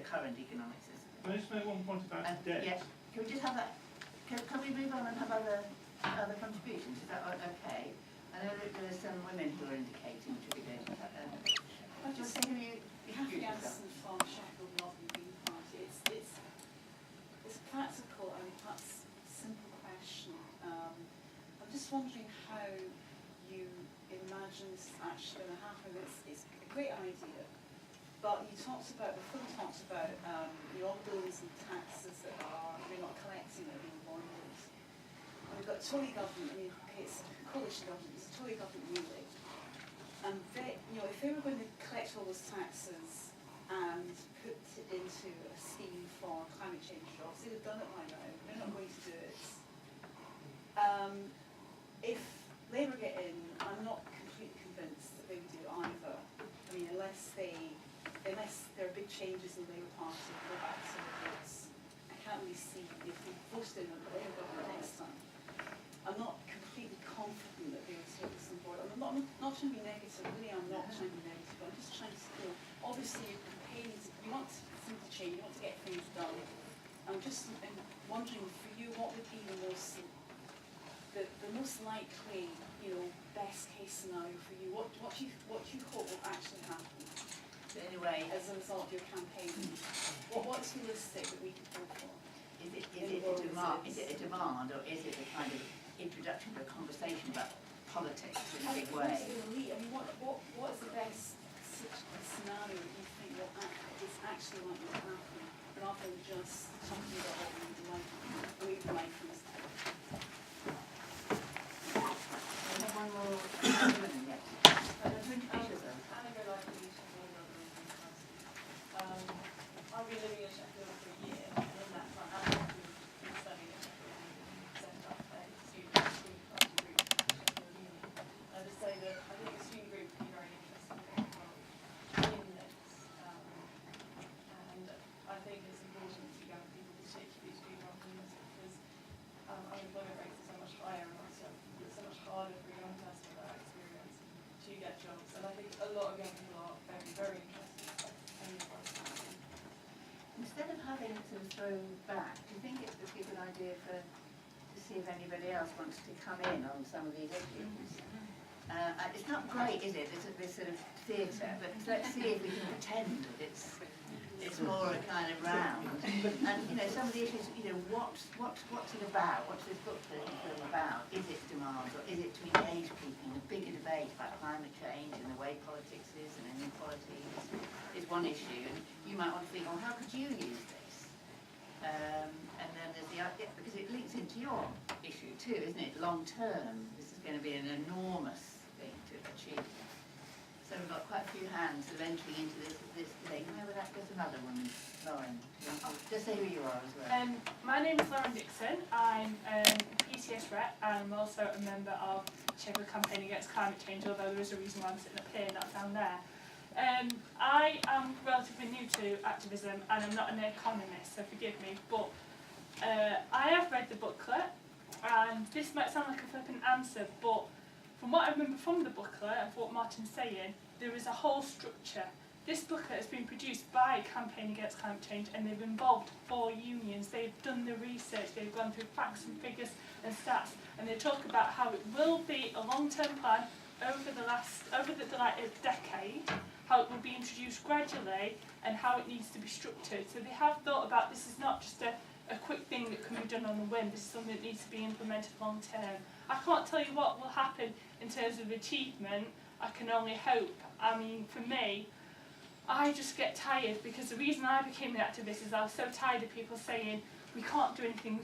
current economic system. Can I just make one point about debt? Yeah. Can we just have that? Can we move on and have other contributions? Is that okay? I know that there are some women who are indicating to be doing that. What do you think of you? Cathy Anderson from Sheffield Northern Green Party. It's a practical and perhaps simple question. I'm just wondering how you imagine this is actually going to happen. It's a great idea, but you talked about, before you talked about all the bills and taxes that you're not collecting that are being voided. And we've got Tory government, I mean, okay, it's a coalition government, it's a Tory government really. And they, if they were going to collect all those taxes and put it into a scheme for climate change jobs, they'd have done it by now. They're not going to do it. If Labour get in, I'm not completely convinced that they would do it either. I mean, unless there are big changes in the Labour Party and go back to the votes, I can't really see if we voted in a Labour government next time. I'm not completely confident that they would take this on board. I'm not trying to be negative, really I'm not trying to be negative, but I'm just trying to obviously you're campaigning, you want things to change, you want to get things done. I'm wondering for you, what would be the most likely, best case scenario for you? What do you hope will actually happen? Anyway, as a result of your campaign, what's realistic that we could go for? Is it a demand, or is it a kind of introduction to a conversation about politics in a big way? I mean, what is the best scenario that you think is actually likely to happen, rather than just talking about what we would like from this time? One more. I've been living in Sheffield for a year, and in that time I've been studying at Sheffield Uni, set up a student party group at Sheffield Uni. I just say that I think the student group would be very interested in this, and I think it's important for young people, particularly to be involved in this, because unemployment rates are so much higher, and also it's so much harder for a young person with that experience to get jobs. And I think a lot of young people are very, very interested in this. Instead of having to throw back, do you think it would be a good idea to see if anybody else wants to come in on some of these issues? It's not great, is it? It's this sort of theatre, but let's see if we can pretend that it's more a kind of round. And some of the issues, what's it about? What's this book film about? Is it demand, or is it to engage people in a bigger debate about climate change and the way politics is and inequality is one issue? And you might want to think, well, how could you use this? And then there's the idea, because it links into your issue too, isn't it? Long term, this is going to be an enormous thing to achieve. So we've got quite a few hands of entering into this thing. Where that goes, another woman, Lauren. Just say who you are as well. My name is Lauren Dixon. I'm a PCS rep, and I'm also a member of Sheffield Campaign Against Climate Change, although there is a reason why I'm sitting up here, not down there. I am relatively new to activism, and I'm not an economist, so forgive me, but I have read the booklet, and this might sound like a flippant answer, but from what I remember from the booklet and what Martin's saying, there is a whole structure. This booklet has been produced by Campaign Against Climate Change, and they've involved 4 unions. They've done the research, they've gone through facts and figures and stats, and they talk about how it will be a long-term plan over the decade, how it will be introduced gradually, and how it needs to be structured. So they have thought about this is not just a quick thing that can be done on the whim. This is something that needs to be implemented long term. I can't tell you what will happen in terms of achievement. I can only hope. I mean, for me, I just get tired, because the reason I became an activist is I was so tired of people saying, we can't do anything,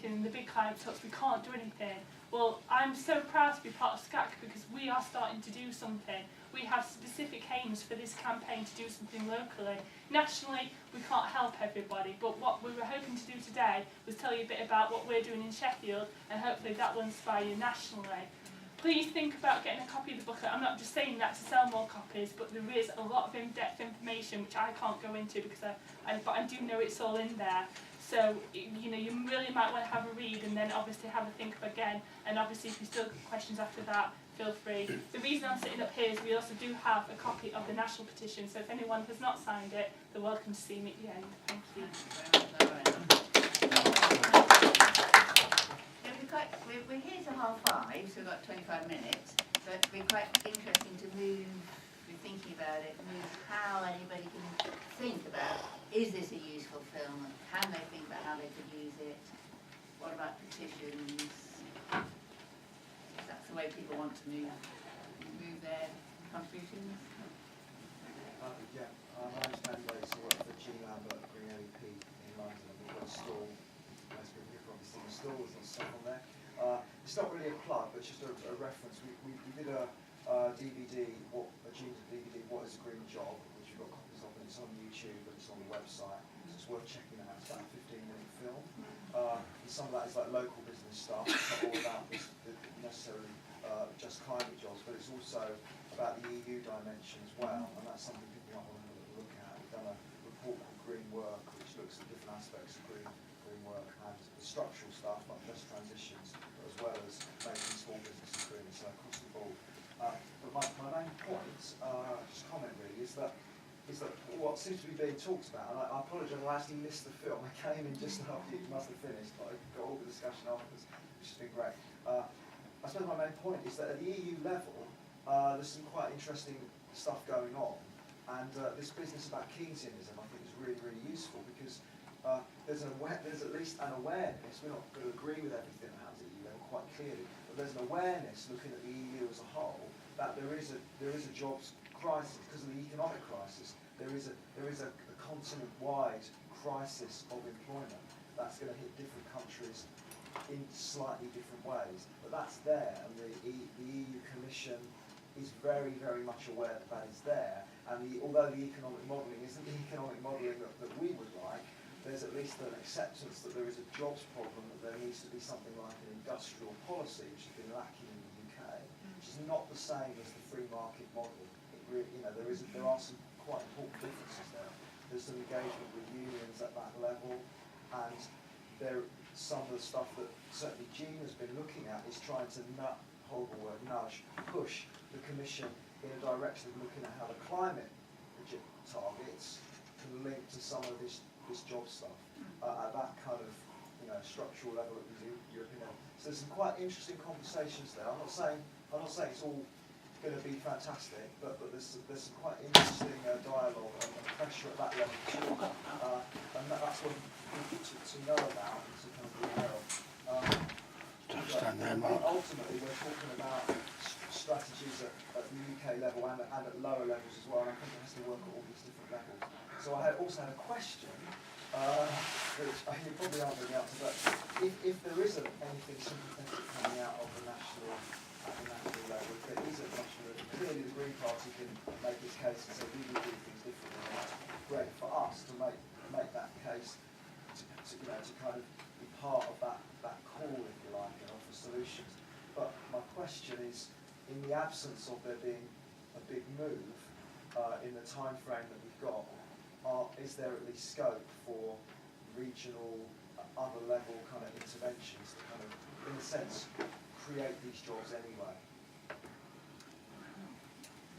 in the big climate talks, we can't do anything. Well, I'm so proud to be part of SCAC, because we are starting to do something. We have specific aims for this campaign to do something locally. Nationally, we can't help everybody, but what we were hoping to do today was tell you a bit about what we're doing in Sheffield, and hopefully that will inspire you nationally. Please think about getting a copy of the booklet. I'm not just saying that to sell more copies, but there is a lot of in-depth information which I can't go into, because but I do know it's all in there. So you really might want to have a read, and then obviously have a think again. And obviously, if you still have questions after that, feel free. The reason I'm sitting up here is we also do have a copy of the national petition, so if anyone has not signed it, they're welcome to see me at the end. Thank you. We're here till 5:30, so we've got 25 minutes, but it'd be quite interesting to move, be thinking about it, move how anybody can think about, is this a useful film, can they think about how they could use it, what about petitions, if that's the way people want to move their contributions. Yeah, my name's Danny Bates, I work for G Lambert Green LEP in London, and we've got a stall, most people have probably seen the stall, there's not stuff on there. It's not really a plug, but just a reference. We did a DVD, a Gene's DVD, What is a Green Job, which we've got copies of, and it's on YouTube, and it's on the website, so it's worth checking out. It's about a 15-minute film. And some of that is like local business stuff. It's not all about necessarily just climate jobs, but it's also about the EU dimension as well, and that's something people might want to have a look at. We've done a report called Green Work, which looks at different aspects of green work and the structural stuff like just transitions, as well as making small businesses green, so across the board. But my main point, just comment really, is that what seems to be being talked about, and I apologise, I actually missed the film. I came in just after you must have finished, but I got all the discussion afterwards, which has been great. I suppose my main point is that at the EU level, there's some quite interesting stuff going on, and this business about Keynesianism I think is really, really useful, because there's at least an awareness. We're not going to agree with everything that happens at the EU level quite clearly, but there's an awareness looking at the EU as a whole that there is a jobs crisis because of the economic crisis. There is a continent-wide crisis of employment that's going to hit different countries in slightly different ways, but that's there, and the EU Commission is very, very much aware that that is there, and although the economic modelling isn't the economic modelling that we would like, there's at least an acceptance that there is a jobs problem, that there needs to be something like an industrial policy, which has been lacking in the UK, which is not the same as the free market model. It really, there are some quite important differences there. There's some engagement with unions at that level, and some of the stuff that certainly Jean has been looking at is trying to push the Commission in a direction of looking at how the climate targets can link to some of this job stuff at that kind of structural level at the European level. So there's some quite interesting conversations there. I'm not saying it's all going to be fantastic, but there's some quite interesting dialogue and pressure at that level too, and that's what people to know about and to kind of be aware of. Ultimately, we're talking about strategies at the UK level and at lower levels as well, and I think it has to work at all these different levels. So I also had a question, which you probably aren't going to answer, but if there isn't anything sympathetic coming out of the national level, if there isn't much of it, clearly the Green Party can make its case and say we will do things differently, and that's great for us to make that case to kind of be part of that call, if you like, and offer solutions. But my question is, in the absence of there being a big move in the time frame that we've got, is there at least scope for regional, other level kind of interventions to kind of, in a sense, create these jobs anyway?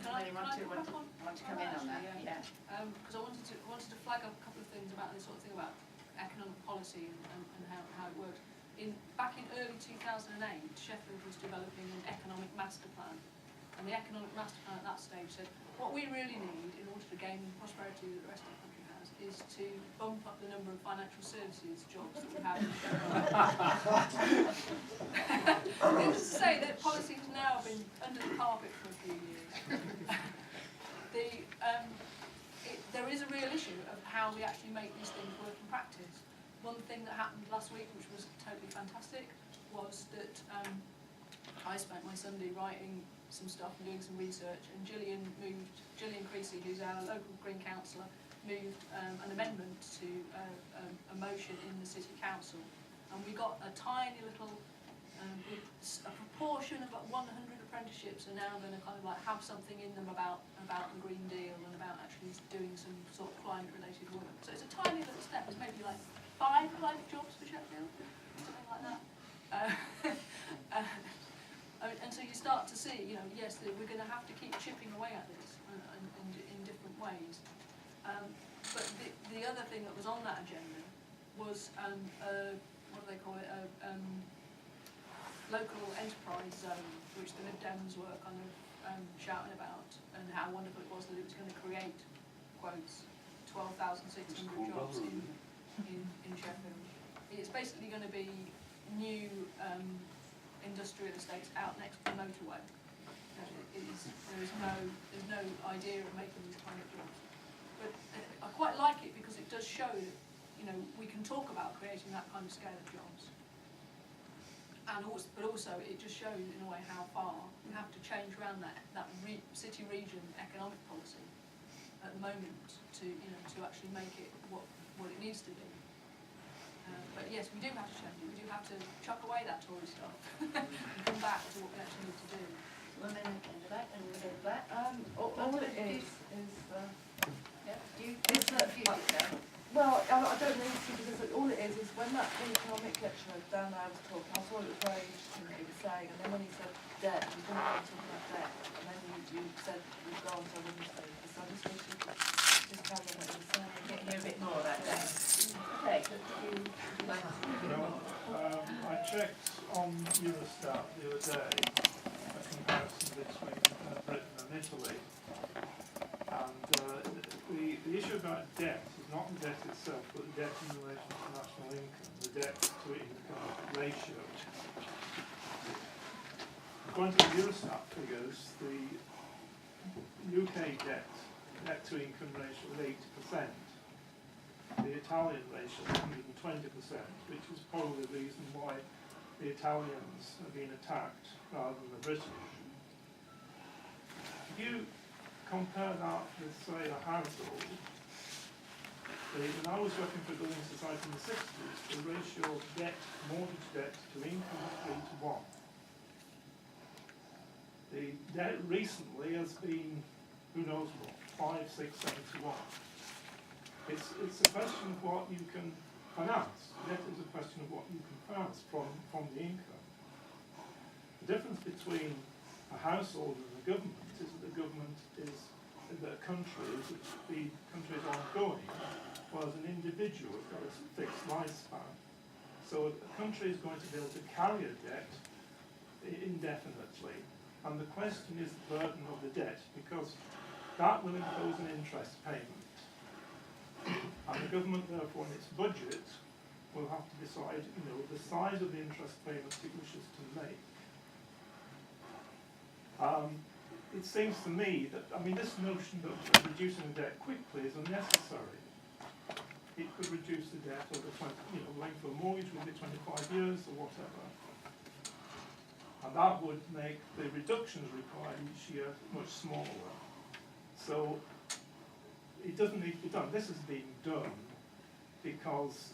Anybody want to come in on that? Yeah. Because I wanted to flag up a couple of things about this sort of thing about economic policy and how it works. Back in early 2008, Sheffield was developing an economic master plan, and the economic master plan at that stage said what we really need in order to gain the prosperity that the rest of the country has is to bump up the number of financial services jobs that we have in Sheffield. Needless to say that policy has now been under the carpet for a few years. There is a real issue of how we actually make these things work in practice. One thing that happened last week, which was totally fantastic, was that I spent my Sunday writing some stuff and doing some research, and Gillian Creasy, who's our local Green councillor, moved an amendment to a motion in the City Council, and we got a tiny little, a proportion of about 100 apprenticeships are now going to kind of like have something in them about the Green Deal and about actually doing some sort of climate-related work. So it's a tiny little step. It's maybe like 5 climate jobs for Sheffield, something like that. And so you start to see, you know, yes, that we're going to have to keep chipping away at this in different ways. But the other thing that was on that agenda was, what do they call it, a local enterprise zone, which the Lib Dems were kind of shouting about, and how wonderful it was that it was going to create, quotes, 12,600 jobs in Sheffield. It's basically going to be new industrial estates out next to the motorway. There's no idea of making these kind of jobs. But I quite like it because it does show that, you know, we can talk about creating that kind of scale of jobs. But also it just shows in a way how far we have to change around that city region economic policy at the moment to, you know, to actually make it what it needs to be. But yes, we do have to change it. We do have to chuck away that Tory stuff and come back to what we actually need to do. Women in the back and the black. All it is, Yeah. Do you It's want to future? well, I don't need to, because all it is when that economic lecturer down there was talking, I thought it was very interesting what he was saying, and then when he said debt, you didn't want to talk about debt, and then you said you'd go on to a women's focus, so I just wish you could just carry on what you were saying. Get hear a bit more about that. Okay, could you like to I checked on Eurostat the other day, a comparison between Britain and Italy, and the issue about debt is not the debt itself, but the debt in relation to national income, the debt to income ratio. According to the Eurostat figures, the UK debt to income ratio is 80%. The Italian ratio is 120%, which is probably the reason why the Italians have been attacked rather than the British. If you compare that with, say, a household, when I was working for a building society in the 60s, the ratio of debt, mortgage debt to income was 3 to 1. The debt recently has been, who knows what, 5, 6, 7 to 1. It's a question of what you can finance. Debt is a question of what you can finance from the income. The difference between a household and the government is that the government is the country is the country is ongoing, whereas an individual has got a fixed lifespan. So a country is going to be able to carry a debt indefinitely, and the question is the burden of the debt, because that will impose an interest payment. And the government, therefore, in its budget, will have to decide, you know, the size of the interest payment it wishes to make. It seems to me that, I mean, this notion of reducing the debt quickly is unnecessary. It could reduce the debt over 20, you know, length of a mortgage would be 25 years or whatever. And that would make the reductions required each year much smaller. So it doesn't need to be done. This is being done because,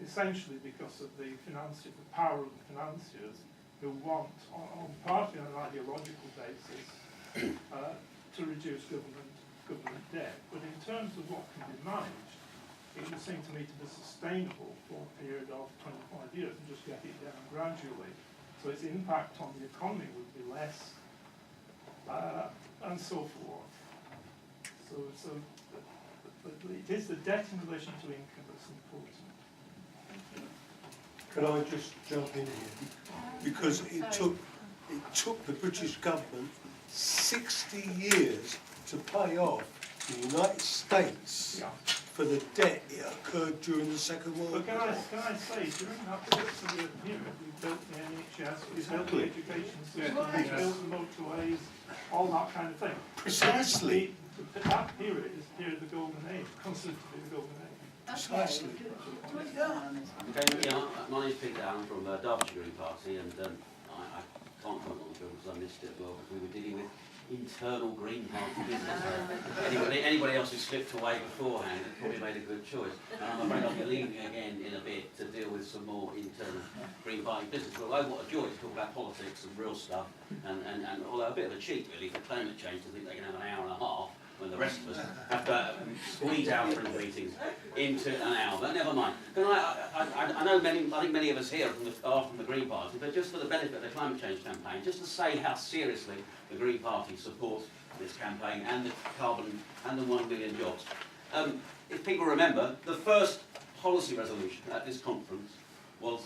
essentially because of the power of the financiers who want, on partly on an ideological basis, to reduce government debt. But in terms of what can be managed, it would seem to me to be sustainable for a period of 25 years and just get it down gradually. So its impact on the economy would be less, and so forth. So it is the debt in relation to income that's important. Can I just jump in here? Because it took the British government 60 years to pay off the United States for the debt it occurred during the Second World War. But can I say, during that period, we built the NHS, we built the education system, we built the motorways, all that kind of thing. Precisely. That period is the period of the golden age, considered to be the golden age. Precisely. Okay, my name's Peter Allen from Derbyshire Green Party, and I can't comment on the bill because I missed it well, because we were dealing with internal Green Party business. Anybody else who slipped away beforehand had probably made a good choice. And I'm afraid I'll be leaving again in a bit to deal with some more internal Green Party business. But although what a joy to talk about politics and real stuff, and although a bit of a cheat really for climate change to think they can have an hour and a half, when the rest of us have to squeeze our print meetings into an hour. But never mind. Can I know I think many of us here are from the Green Party, but just for the benefit of the climate change campaign, just to say how seriously the Green Party supports this campaign and the carbon and the 1 million jobs. If people remember, the first policy resolution at this conference was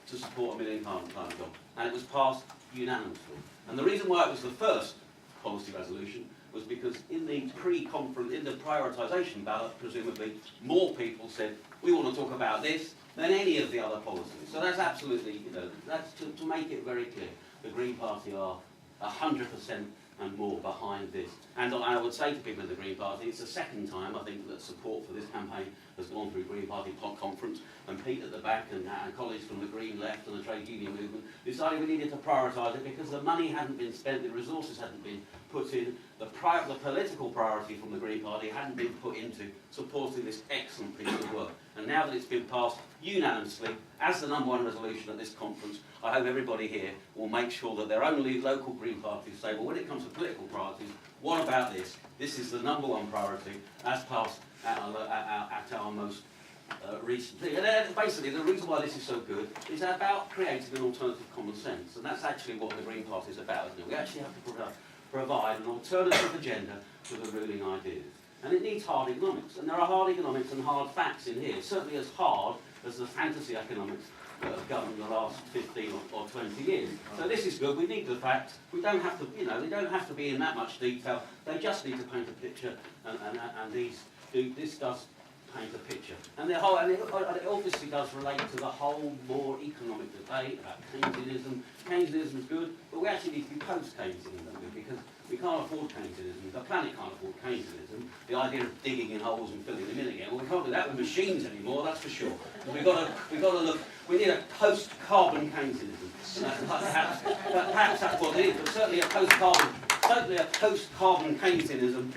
to support 1 million climate jobs, and it was passed unanimously. And the reason why it was the first policy resolution was because in the pre-conference, in the prioritisation ballot, presumably, more people said, we want to talk about this than any of the other policies. So that's absolutely, that's to make it very clear. The Green Party are 100% and more behind this. And I would say to people in the Green Party, it's the second time, I think, that support for this campaign has gone through Green Party conference, and Pete at the back and colleagues from the Green Left and the trade union movement decided we needed to prioritise it because the money hadn't been spent, the resources hadn't been put in, the political priority from the Green Party hadn't been put into supporting this excellent piece of work. And now that it's been passed unanimously as the #1 resolution at this conference, I hope everybody here will make sure that their own local Green parties say, well, when it comes to political priorities, what about this? This is the #1 priority as passed at our most recent. And basically, the reason why this is so good is about creating an alternative common sense, and that's actually what the Green Party is about, isn't it? We actually have to provide an alternative agenda to the ruling ideas. And it needs hard economics, and there are hard economics and hard facts in here, certainly as hard as the fantasy economics that have governed the last 15 or 20 years. So this is good. We need the facts. We don't have to, they don't have to be in that much detail. They just need to paint a picture, and this does paint a picture. And it obviously does relate to the whole more economic debate about Keynesianism. Keynesianism is good, but we actually need to be post-Keynesianism because we can't afford Keynesianism. The planet can't afford Keynesianism. The idea of digging in holes and filling them in again. Well, we can't do that with machines anymore. That's for sure. We've got to look. We need a post-carbon Keynesianism. Perhaps that's what it is, but certainly a post-carbon Keynesianism,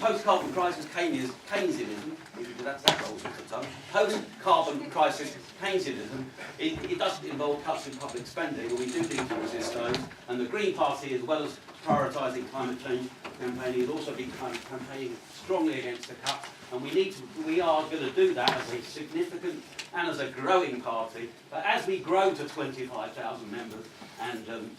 post-carbon crisis Keynesianism. That rolls off the tongue. Post-carbon crisis Keynesianism. It doesn't involve cuts in public spending, and we do need to resist those. And the Green Party, as well as prioritising climate change campaigning, has also been campaigning strongly against the cuts. And we are going to do that as a significant and as a growing party. But as we grow to 25,000 members and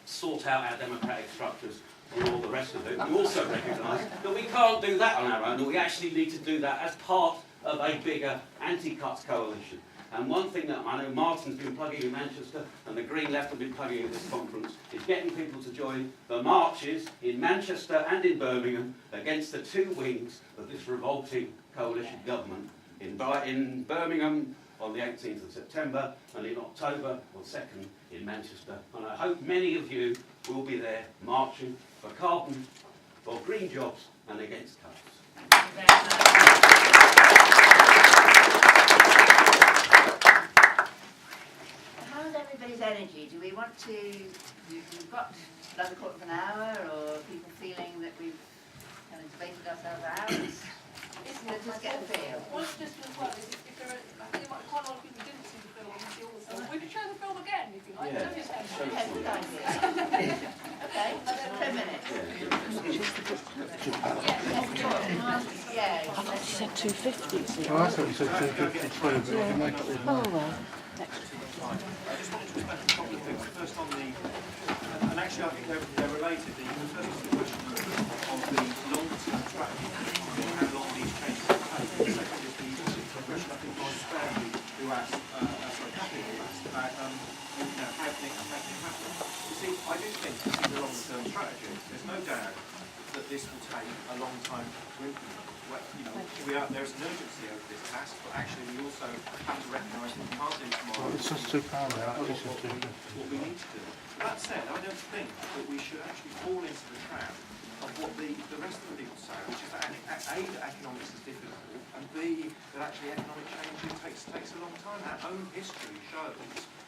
sort out our democratic structures and all the rest of it, we also recognise that we can't do that on our own, and we actually need to do that as part of a bigger anti-cuts coalition. And one thing that I know Martin's been plugging in Manchester and the Green Left have been plugging at this conference is getting people to join the marches in Manchester and in Birmingham against the two wings of this revolting coalition government. In Birmingham on the 18th of September and in October or 2nd in Manchester. And I hope many of you will be there marching for carbon, for green jobs and against cuts. Thank you very much. How's everybody's energy? Do we want to, we've got another quarter of an hour, or are people feeling that we've kind of debated ourselves out? Just get a feel. What it's just as well is if there are, I think there might be quite a lot of people who didn't see the film and see all the film. We could show the film again if you like. Yeah. Don't you say? Okay, good idea. Okay, 10 minutes. Yeah. I thought you said 250. Oh, I thought you said 250 too, but you can make it with Oh well. I just wanted to expand a couple of things. First on the, and actually I think they're related. The first is the question of the long-term strategy, how long these changes will take. The second is the question I think Lawrence Sperry, who asked, Cathy, who asked about how can it happen. You see, I do think this is a long-term strategy. There's no doubt that this will take a long time to implement. There's an urgency over this task, but actually we also have to recognise that we can't do tomorrow. It's just £2 out, this is £2. What we need to do. That said, I don't think that we should actually fall into the trap of what the rest of the people say, which is that A, that economics is difficult, and B, that actually economic change takes a long time. Our own history shows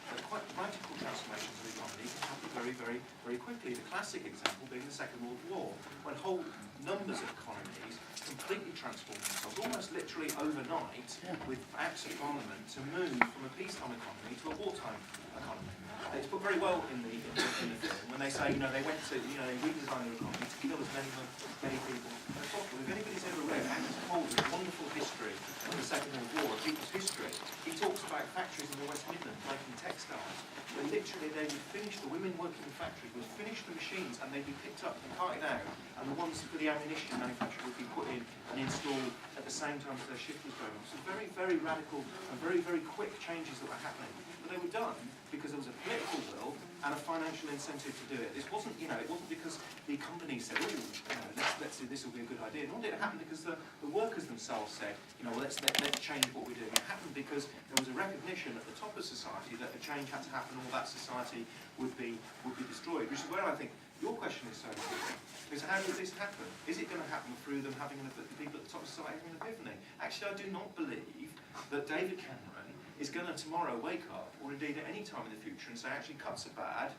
that quite radical transformations of the economy can happen very, very, very quickly. The classic example being the Second World War, when whole numbers of economies completely transformed themselves, almost literally overnight, with acts of parliament, to move from a peacetime economy to a wartime economy. It's put very well in the film when they say, they went to, they redesigned their economy to kill as many people as possible. If anybody's ever read Angus Calder's wonderful history of the Second World War, of people's history, he talks about factories in the West Midlands making textiles, where literally they would finish, the women working in factories would finish the machines and they'd be picked up and carted out, and the ones for the ammunition manufacturer would be put in and installed at the same time as their shift was going on. So very, very radical and very, very quick changes that were happening. But they were done because there was a political will and a financial incentive to do it. This wasn't, it wasn't because the company said, let's do this will be a good idea. Nor did it happen because the workers themselves said, let's change what we're doing. It happened because there was a recognition at the top of society that a change had to happen, or that society would be destroyed. Which is where I think your question is so important. Is how did this happen? Is it going to happen through them having the people at the top of society having an epiphany? Actually, I do not believe that David Cameron is going to tomorrow wake up, or indeed at any time in the future, and say, actually, cuts are bad,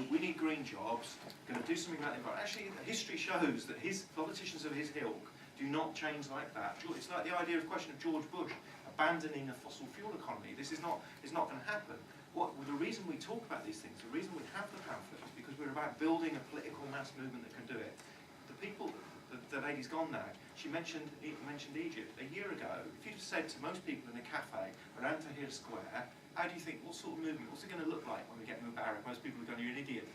we need green jobs, going to do something about the environment. Actually, history shows that his politicians of his ilk do not change like that. It's like the question of George Bush abandoning a fossil fuel economy. This is not going to happen. The reason we talk about these things, the reason we have the pamphlet, is because we're about building a political mass movement that can do it. The people, the lady's gone now, she mentioned Egypt. A year ago, if you'd said to most people in a cafe around Tahrir Square, how do you think, what sort of movement, what's it going to look like when we get Mubarak? Most people are going, you're an idiot.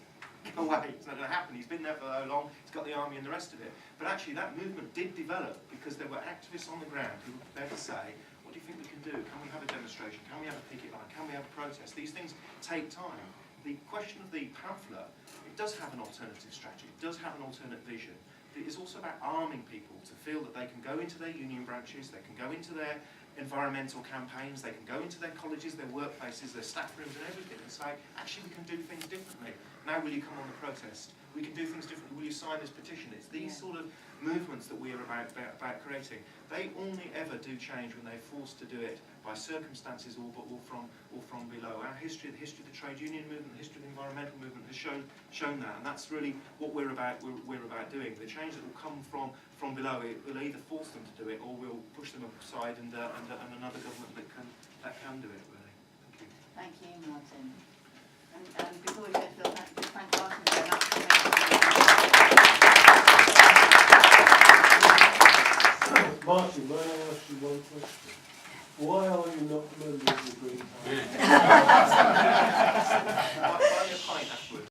Go away, it's not going to happen. He's been there for so long, he's got the army and the rest of it. But actually that movement did develop because there were activists on the ground who were prepared to say, what do you think we can do? Can we have a demonstration? Can we have a picket line? Can we have a protest? These things take time. The question of the pamphlet, it does have an alternative strategy, it does have an alternate vision. It's also about arming people to feel that they can go into their union branches, they can go into their environmental campaigns, they can go into their colleges, their workplaces, their staff rooms and everything and say, actually we can do things differently. Now will you come on the protest? We can do things differently. Will you sign this petition? It's these sort of movements that we are about creating. They only ever do change when they're forced to do it by circumstances or from below. Our history, the history of the trade union movement, the history of the environmental movement has shown that, and that's really what we're about doing. The change that will come from below, it will either force them to do it or we'll push them aside and another government that can do it. Really, thank you. Thank you, Martin. And before we go to Phil, thank Martin very much for Martin, may I ask you one question? Why are you not a member of the Green Party? Buying a pint